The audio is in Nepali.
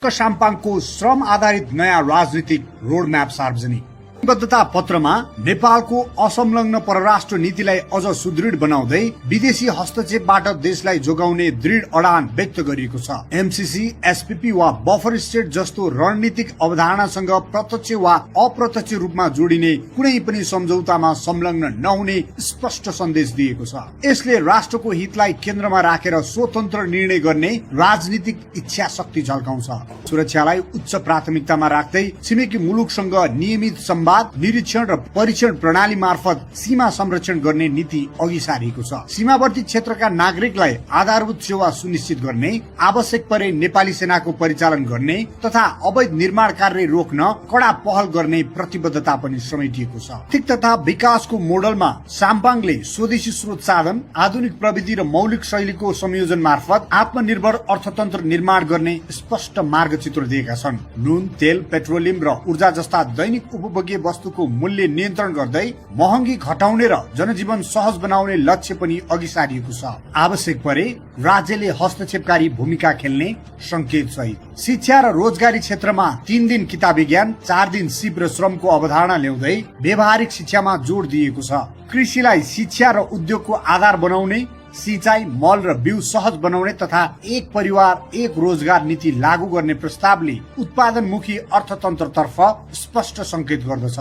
साम्पाङको श्रम आधारित नयाँ राजनीतिक रोडम्याप सार्वजनिक प्रतिबद्धता पत्रमा नेपालको असंलग्न परराष्ट्र नीतिलाई अझ सुदृढ बनाउँदै विदेशी हस्तक्षेपबाट देशलाई जोगाउने दृढ अडान व्यक्त गरिएको छ। एमसीसी, एसपीपी वा बफर स्टेट जस्तो रणनीतिक अवधारणासँग प्रत्यक्ष वा अप्रत्यक्ष रूपमा जोडिने कुनै पनि सम्झौतामा संलग्न नहुने स्पष्ट सन्देश दिएको छ। यसले राष्ट्रको हितलाई केन्द्रमा राखेर स्वतन्त्र निर्णय गर्ने राजनीतिक इच्छा शक्ति झल्काउँछ। सुरक्षालाई उच्च प्राथमिकतामा राख्दै छिमेकी मुलुकसँग नियमित संवाद, निरीक्षण र परीक्षण प्रणाली मार्फत सीमा संरक्षण गर्ने नीति अघि सारिएको छ। सीमावर्ती क्षेत्रका नागरिकलाई आधारभूत सेवा सुनिश्चित गर्ने, आवश्यक परे नेपाली सेनाको परिचालन गर्ने तथा अवैध निर्माण कार्य रोक्न कडा पहल गर्ने प्रतिबद्धता पनि समेटिएको छ। आर्थिक तथा विकासको मोडलमा साम्पाङले स्वदेशी स्रोत साधन, आधुनिक प्रविधि र मौलिक शैलीको संयोजन मार्फत आत्मनिर्भर अर्थतन्त्र निर्माण गर्ने स्पष्ट मार्गचित्र दिएका छन्। नुन, तेल, पेट्रोलियम र ऊर्जा जस्ता दैनिक उपभोग्य वस्तुको मूल्य नियन्त्रण गर्दै महँगी घटाउने र जनजीवन सहज बनाउने लक्ष्य पनि अघि सारिएको छ। आवश्यक परे राज्यले हस्तक्षेपकारी भूमिका खेल्ने संकेत सहित शिक्षा र रोजगारी क्षेत्रमा 3 दिन किताबी ज्ञान, 4 दिन सिप र श्रमको अवधारणा ल्याउँदै व्यावहारिक शिक्षामा जोड दिएको छ। कृषिलाई शिक्षा र उद्योगको आधार बनाउने, सिंचाई, मल र बिउ सहज बनाउने तथा एक परिवार एक रोजगार नीति लागू गर्ने प्रस्तावले उत्पादनमुखी अर्थतन्त्रतर्फ स्पष्ट संकेत गर्दछ।